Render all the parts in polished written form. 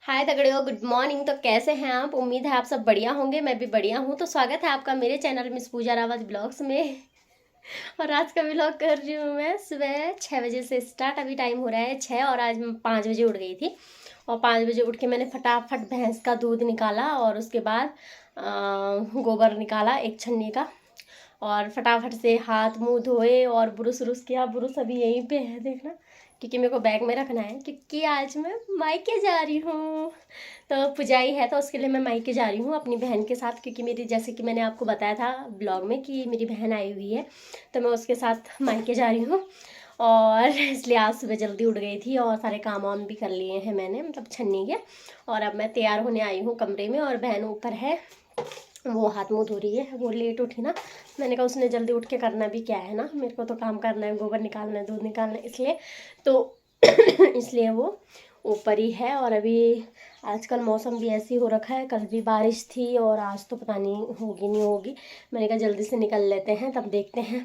हाय तगड़े good morning. तो कैसे हैं आप? उम्मीद है आप सब बढ़िया होंगे। मैं भी बढ़िया हूँ। तो स्वागत है आपका मेरे चैनल मिस पूजा रावत ब्लॉग्स में। और आज का व्लॉग कर रही हूँ मैं सुबह 6 बजे से स्टार्ट। अभी टाइम हो रहा है 6 और आज मैं 5 बजे उठ गई थी। और 5 बजे उठ के मैंने फटाफट भैंस का दूध निकाला और उसके बाद गोबर निकाला एक छन्नी का, और फटाफट से हाथ मुंह धोए और ब्रुश व्रुश किया। ब्रुश अभी यहीं पे है देखना, क्योंकि मेरे को बैग में रखना है, क्योंकि आज मैं मायके जा रही हूँ। तो पुजाई है तो उसके लिए मैं मायके जा रही हूँ अपनी बहन के साथ, क्योंकि मेरी, जैसे कि मैंने आपको बताया था ब्लॉग में कि मेरी बहन आई हुई है, तो मैं उसके साथ मायके जा रही हूँ। और इसलिए आज सुबह जल्दी उठ गई थी और सारे काम वाम भी कर लिए हैं मैंने, मतलब छन्नी के। और अब मैं तैयार होने आई हूँ कमरे में, और बहन ऊपर है, वो हाथ मुँह धो रही है। वो लेट उठी ना, मैंने कहा उसने जल्दी उठ के करना भी क्या है ना, मेरे को तो काम करना है, गोबर निकालना है, दूध निकालना है, इसलिए तो इसलिए वो ऊपर ही है। और अभी आजकल मौसम भी ऐसी हो रखा है, कल भी बारिश थी और आज तो पता नहीं होगी नहीं होगी। मैंने कहा जल्दी से निकल लेते हैं, तब देखते हैं,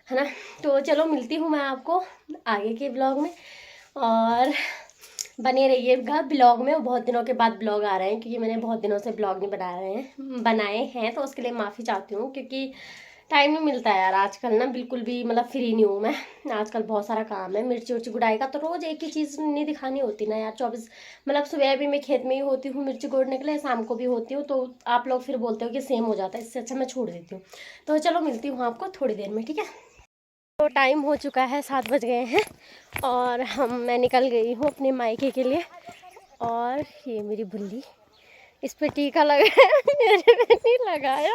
है ना। तो चलो मिलती हूँ मैं आपको आगे के ब्लॉग में, और बने रहिएगा ब्लॉग में। बहुत दिनों के बाद ब्लॉग आ रहे हैं, क्योंकि मैंने बहुत दिनों से ब्लॉग नहीं बनाए हैं, तो उसके लिए माफ़ी चाहती हूँ, क्योंकि टाइम नहीं मिलता है यार आजकल ना, बिल्कुल भी मतलब फ्री नहीं हूँ मैं। आजकल बहुत सारा काम है, मिर्ची उर्ची गुड़ाई का, तो रोज़ एक ही चीज़ नहीं दिखानी होती ना यार। 24 मतलब सुबह भी मैं खेत में ही होती हूँ मिर्ची गोड़ने के लिए, शाम को भी होती हूँ, तो आप लोग फिर बोलते हो कि सेम हो जाता है, इससे अच्छा मैं छोड़ देती हूँ। तो चलो मिलती हूँ आपको थोड़ी देर में, ठीक है। तो टाइम हो चुका है, 7 बज गए हैं, और मैं निकल गई हूँ अपने मायके के लिए। और ये मेरी बुल्ली, इस पे टीका लगाया मेरे पे नहीं लगाया।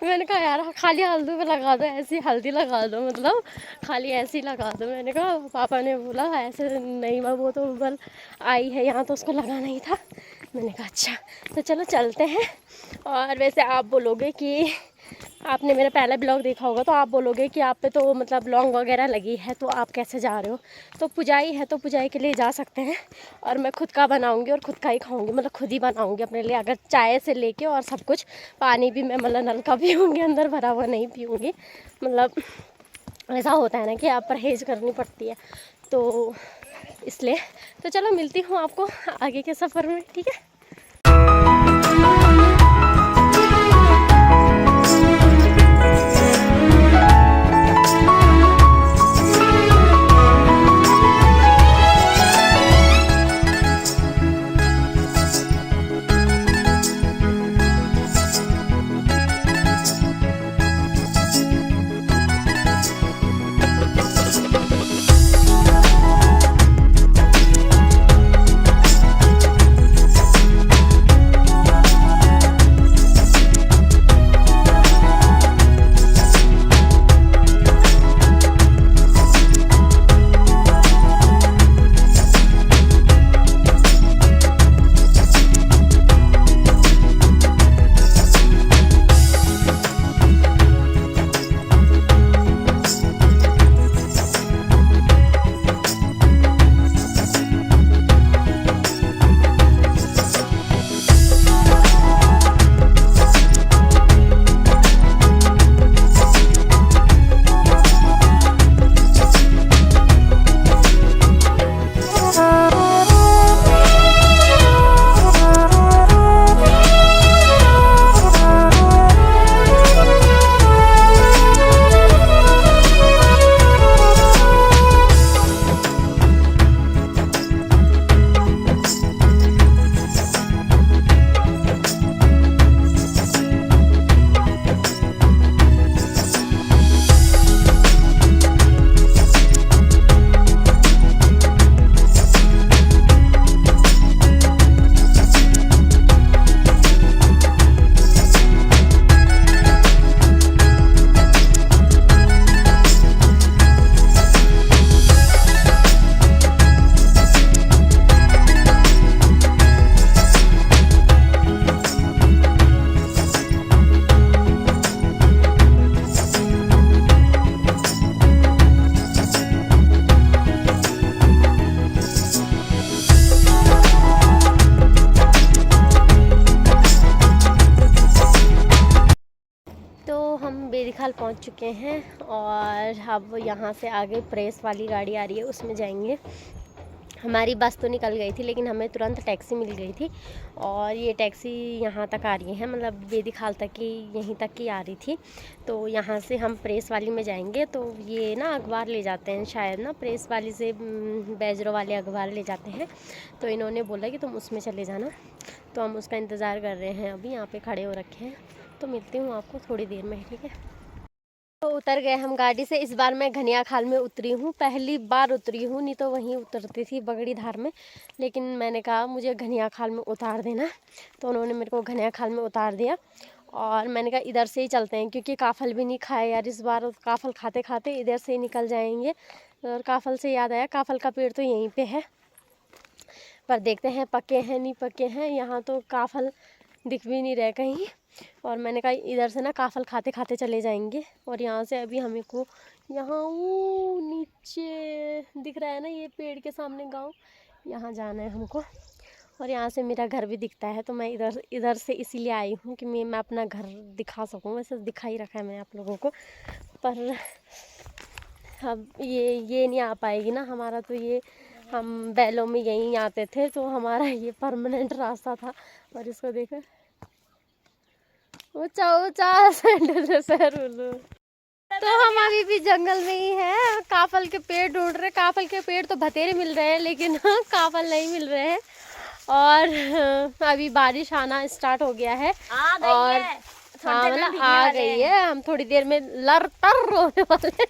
मैंने कहा यार खाली हल्दी पे लगा दो, ऐसी हल्दी लगा दो, मतलब खाली ऐसी लगा दो। मैंने कहा, पापा ने बोला ऐसे नहीं, मैं वो तो बल आई है यहाँ तो उसको लगाना ही था। मैंने कहा अच्छा, तो चलो चलते हैं। और वैसे आप बोलोगे कि आपने मेरा पहला ब्लॉग देखा होगा, तो आप बोलोगे कि आप पे तो मतलब लौंग वगैरह लगी है, तो आप कैसे जा रहे हो। तो पुजाई है तो पुजाई के लिए जा सकते हैं, और मैं खुद का बनाऊंगी और खुद का ही खाऊंगी, मतलब खुद ही बनाऊंगी अपने लिए, अगर चाय से लेके और सब कुछ। पानी भी मैं मतलब नल का पीऊँगी, अंदर भरा हुआ नहीं पीऊँगी। मतलब ऐसा होता है ना कि आप परहेज़ करनी पड़ती है, तो इसलिए। तो चलो मिलती हूँ आपको आगे के सफ़र में, ठीक है। बेरीखाल पहुंच चुके हैं, और अब यहाँ से आगे प्रेस वाली गाड़ी आ रही है, उसमें जाएंगे। हमारी बस तो निकल गई थी, लेकिन हमें तुरंत टैक्सी मिल गई थी। और ये टैक्सी यहाँ तक आ रही है, मतलब बेदी खाल तक की, यहीं तक की आ रही थी। तो यहाँ से हम प्रेस वाली में जाएंगे। तो ये ना अखबार ले जाते हैं शायद ना, प्रेस वाली से बैजरो वाले अखबार ले जाते हैं। तो इन्होंने बोला कि तुम उसमें चले जाना। तो हम उसका इंतज़ार कर रहे हैं, अभी यहाँ पर खड़े हो रखे हैं। तो मिलती हूँ आपको थोड़ी देर में, ठीक है। तो उतर गए हम गाड़ी से। इस बार मैं घनिया खाल में उतरी हूँ, पहली बार उतरी हूँ, नहीं तो वहीं उतरती थी बगड़ी धार में। लेकिन मैंने कहा मुझे घनिया खाल में उतार देना, तो उन्होंने मेरे को घनिया खाल में उतार दिया। और मैंने कहा इधर से ही चलते हैं, क्योंकि काफल भी नहीं खाए यार इस बार। काफल खाते खाते इधर से ही निकल जाएंगे। और काफल से याद आया, काफल का पेड़ तो यहीं पर है, पर देखते हैं पके हैं नहीं पके हैं। यहाँ तो काफल दिख भी नहीं रहे कहीं। और मैंने कहा इधर से ना काफल खाते खाते चले जाएंगे। और यहाँ से अभी हमें को यहाँ वो नीचे दिख रहा है ना, ये पेड़ के सामने गांव, यहाँ जाना है हमको। और यहाँ से मेरा घर भी दिखता है। तो मैं इधर से इसीलिए आई हूँ कि मैं अपना घर दिखा सकूँ। वैसे दिखा ही रखा है मैंने आप लोगों को, पर अब ये नहीं आ पाएगी ना हमारा। तो ये हम बैलों में यहीं आते थे, तो हमारा ये परमानेंट रास्ता था। और इसको देखो, ऊंचा ऊंचा सैंडल। तो हम अभी भी जंगल में ही हैं, काफल के पेड़ ढूंढ रहे। काफल के पेड़ तो बतेरे मिल रहे हैं, लेकिन काफल नहीं मिल रहे हैं। और अभी बारिश आना स्टार्ट हो गया है। और हाँ मतलब आ गई है, हम थोड़ी देर में लरतर रोने वाले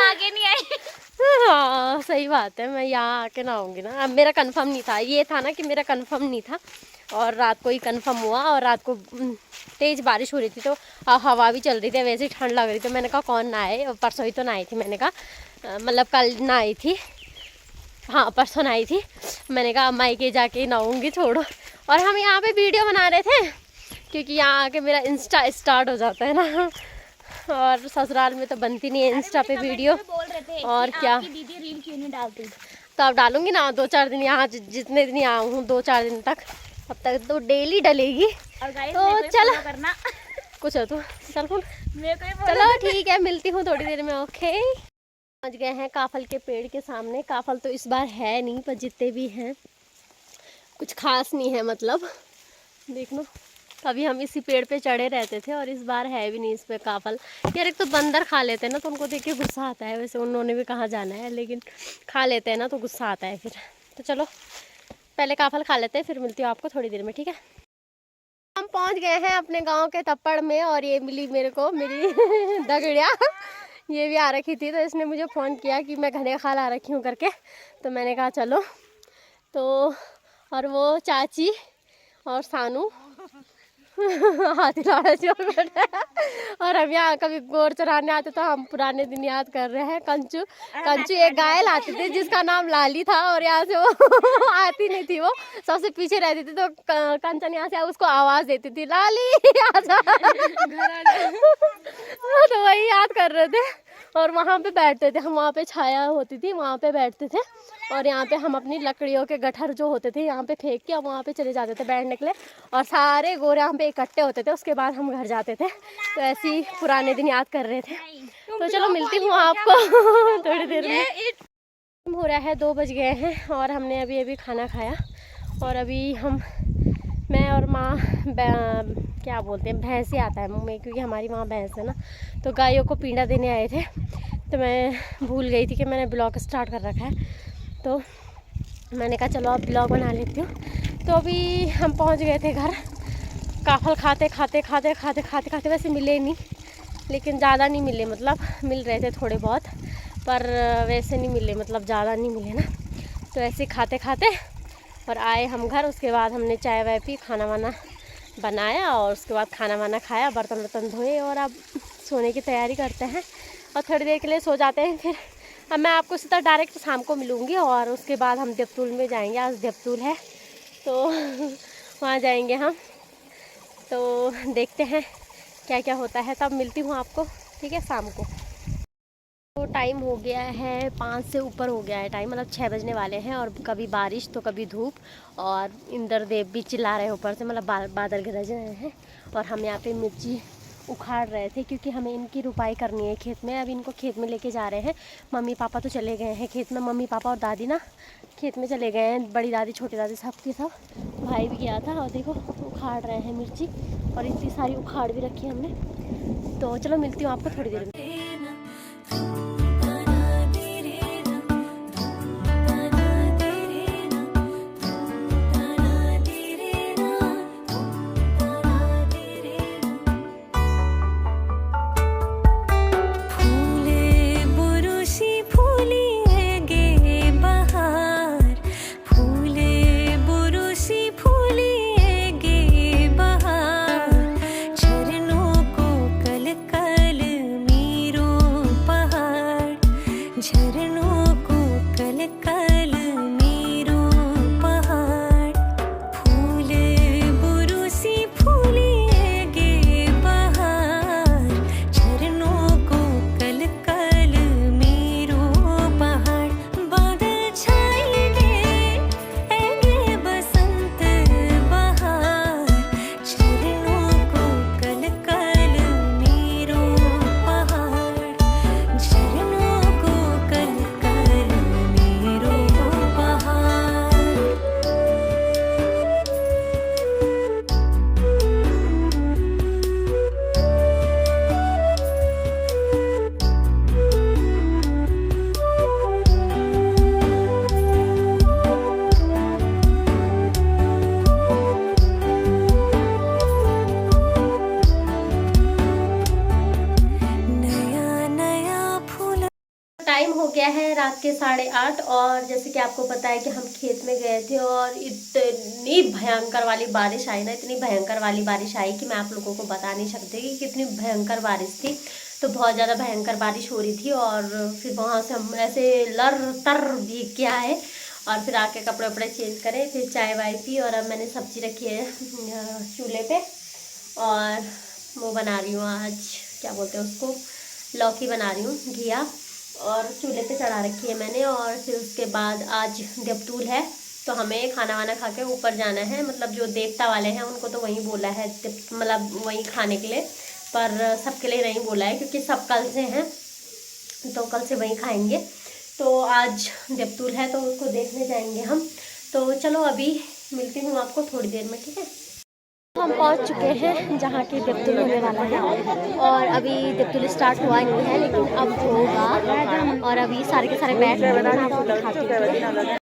आगे नहीं आए। हाँ सही बात है, मैं यहाँ आके ना आऊँगी ना। अब मेरा कंफर्म नहीं था, ये था ना कि मेरा कंफर्म नहीं था। और रात को ही कंफर्म हुआ। और रात को तेज़ बारिश हो रही थी, तो हवा भी चल रही थी, वैसे ही ठंड लग रही थी। मैंने कहा कौन ना आए, परसों ही तो ना आई थी। मैंने कहा मतलब कल ना आई थी, हाँ परसों ना आई थी। मैंने कहा अम्मा के जाके नहाऊंगी, छोड़ो। और हम यहाँ पे वीडियो बना रहे थे, क्योंकि यहाँ आके मेरा इंस्टा स्टार्ट हो जाता है ना। और ससुराल में तो बनती नहीं है इंस्टा पे वीडियो। बोल रहे थे और क्या दीदी रील क्यों नहीं डालती। तो अब डालूंगी ना 2-4 दिन, यहाँ जितने दिन यहाँ हूँ 2-4 दिन तक, अब तक तो डेली डलेगी। और तो चलो करना कुछ हो तो चल फोन, मेरे को चलो ठीक है, मिलती हूँ थोड़ी देर में। ओके, पहुँच गए हैं काफल के पेड़ के सामने। काफल तो इस बार है नहीं, पर जितने भी हैं कुछ खास नहीं है, मतलब देख लो। कभी हम इसी पेड़ पे चढ़े रहते थे, और इस बार है भी नहीं इस पे काफल। यार एक तो बंदर खा लेते हैं ना, तो उनको देख के गुस्सा आता है। वैसे उन्होंने भी कहाँ जाना है, लेकिन खा लेते हैं ना तो गुस्सा आता है फिर। तो चलो पहले काफल खा लेते हैं, फिर मिलती हूँ आपको थोड़ी देर में, ठीक है। हम पहुँच गए हैं अपने गाँव के तप्पड़ में। और ये मिली मेरे को मेरी दगड़िया, ये भी आ रखी थी। तो इसने मुझे फ़ोन किया कि मैं घने खाल आ रखी हूँ करके। तो मैंने कहा चलो। तो और वो चाची और सानू हाथी लाड़ा जोड़ बैठे। और हम यहाँ कभी गोर चराने आते तो हम पुराने दिन याद कर रहे हैं। कंचू एक गाय लाती थी जिसका नाम लाली था, और यहाँ से वो आती नहीं थी, वो सबसे पीछे रहती थी। तो कंचन यहाँ से उसको आवाज देती थी, लाली आजा। तो वही याद कर रहे थे। और वहाँ पे बैठते थे हम, वहाँ पे छाया होती थी, वहाँ पे बैठते थे। और यहाँ पे हम अपनी लकड़ियों के गट्ठर जो होते थे यहाँ पे फेंक के वहाँ पे चले जाते थे बैठने के लिए। और सारे गोरे यहाँ पे इकट्ठे होते थे, उसके बाद हम घर जाते थे। तो ऐसे ही पुराने दिन याद कर रहे थे। तो चलो मिलती हूँ आपको थोड़ी देर में। हो रहा है 2 बज गए हैं, और हमने अभी खाना खाया। और अभी मैं और माँ क्या बोलते हैं, भैंस ही आता है मुँह में, क्योंकि हमारी वहाँ भैंस है ना। तो गायों को पीड़ा देने आए थे। तो मैं भूल गई थी कि मैंने ब्लॉग स्टार्ट कर रखा है। तो मैंने कहा चलो अब ब्लॉग बना लेती हूँ। तो अभी हम पहुँच गए थे घर। काफल खाते वैसे मिले नहीं, लेकिन ज़्यादा नहीं मिले, मतलब मिल रहे थे थोड़े बहुत, पर वैसे नहीं मिले, मतलब ज़्यादा नहीं मिले ना। तो ऐसे खाते और आए हम घर। उसके बाद हमने चाय वाय पी, खाना वाना बनाया, और उसके बाद खाना वाना खाया, बर्तन वर्तन धोए। और अब सोने की तैयारी करते हैं, और थोड़ी देर के लिए सो जाते हैं। फिर अब मैं आपको सीधा डायरेक्ट शाम को मिलूँगी। और उसके बाद हम देवतुल में जाएंगे, आज देवतुल है तो वहाँ जाएंगे हम। तो देखते हैं क्या क्या होता है, तब मिलती हूँ आपको, ठीक है, शाम को। तो टाइम हो गया है 5 से ऊपर हो गया है टाइम, मतलब 6 बजने वाले हैं। और कभी बारिश तो कभी धूप, और इंद्र देव भी चिल्ला रहे हैं ऊपर से, मतलब बादल गरज रहे हैं। और हम यहाँ पे मिर्ची उखाड़ रहे थे क्योंकि हमें इनकी रुपाई करनी है खेत में। अब इनको खेत में लेके जा रहे हैं। मम्मी पापा तो चले गए हैं खेत में, मम्मी पापा और दादी ना खेत में चले गए हैं, बड़ी दादी छोटी दादी सब के सब। भाई भी गया था और देखो उखाड़ रहे हैं मिर्ची, और इतनी सारी उखाड़ भी रखी है हमने। तो चलो मिलती हूँ आपको थोड़ी देर में। टाइम हो गया है रात के 8:30, और जैसे कि आपको पता है कि हम खेत में गए थे और इतनी भयंकर वाली बारिश आई ना, इतनी भयंकर वाली बारिश आई कि मैं आप लोगों को बता नहीं सकती कि कितनी भयंकर बारिश थी। तो बहुत ज़्यादा भयंकर बारिश हो रही थी, और फिर वहाँ से हम ऐसे लर तर भीग के आए, और फिर आके कपड़े वपड़े चेंज करे, फिर चाय वाय पी, और अब मैंने सब्जी रखी है चूल्हे पे, और वो बना रही हूँ आज, क्या बोलते हैं उसको, लौकी बना रही हूँ घिया, और चूल्हे पे चढ़ा रखी है मैंने। और फिर उसके बाद आज देवतुल है, तो हमें खाना वाना खा के ऊपर जाना है। मतलब जो देवता वाले हैं उनको तो वहीं बोला है, मतलब वहीं खाने के लिए, पर सबके लिए नहीं बोला है क्योंकि सब कल से हैं, तो कल से वहीं खाएंगे। तो आज देवतुल है तो उसको देखने जाएंगे हम। तो चलो अभी मिलती हूँ आपको थोड़ी देर में, ठीक है। हम पहुंच चुके हैं जहाँ की देवतुल होने वाला है, और अभी देवतुल स्टार्ट हुआ नहीं है लेकिन अब होगा। और अभी सारे के सारे बैठ रहे हैं, आपको दिखाती हूँ।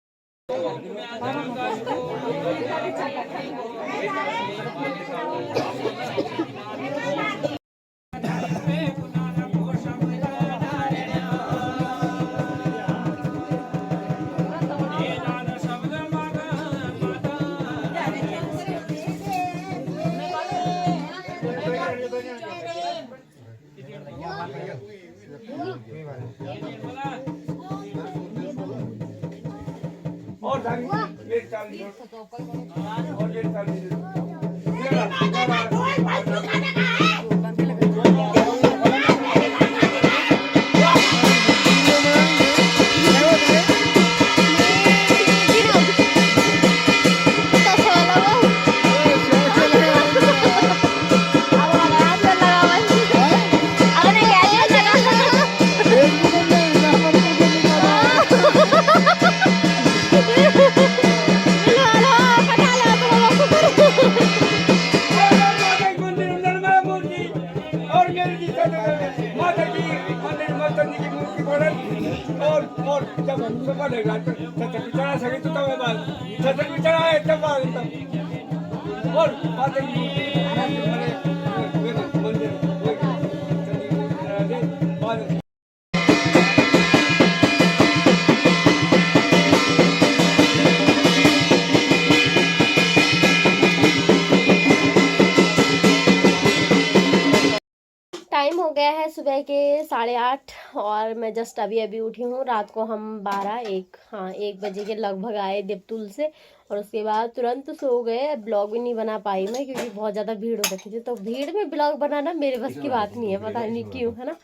टाइम हो गया है सुबह के 8:30, और मैं जस्ट अभी अभी उठी हूँ। रात को हम 1 बजे के लगभग आए देवतुल से, और उसके बाद तुरंत सो गए। ब्लॉग भी नहीं बना पाई मैं क्योंकि बहुत ज़्यादा भीड़ हो रखी थी। तो भीड़ में ब्लॉग बनाना मेरे बस की बात नहीं है, पता नहीं क्यों, है ना।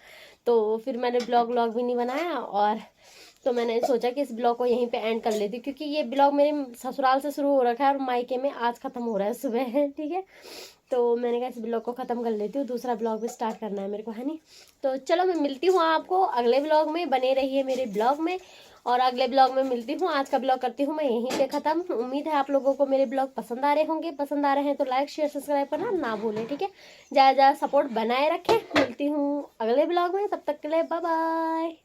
तो फिर मैंने ब्लॉग भी नहीं बनाया, और तो मैंने सोचा कि इस ब्लॉग को यहीं पे एंड कर लेती हूँ, क्योंकि ये ब्लॉग मेरे ससुराल से शुरू हो रखा है और मायके में आज ख़त्म हो रहा है सुबह। ठीक है, तो मैंने कहा इस ब्लॉग को ख़त्म कर लेती हूँ, दूसरा ब्लॉग भी स्टार्ट करना है मेरे को, है नहीं। तो चलो मैं मिलती हूँ आपको अगले ब्लॉग में, बने रहिए मेरे ब्लॉग में और अगले ब्लॉग में मिलती हूँ। आज का ब्लॉग करती हूँ मैं यहीं पे ख़त्म। उम्मीद है आप लोगों को मेरे ब्लॉग पसंद आ रहे होंगे, पसंद आ रहे हैं तो लाइक शेयर सब्सक्राइब करना ना भूलें। ठीक है, ज़्यादा ज़्यादा सपोर्ट बनाए रखें। मिलती हूँ अगले ब्लॉग में, तब तक के लिए बाय बाय।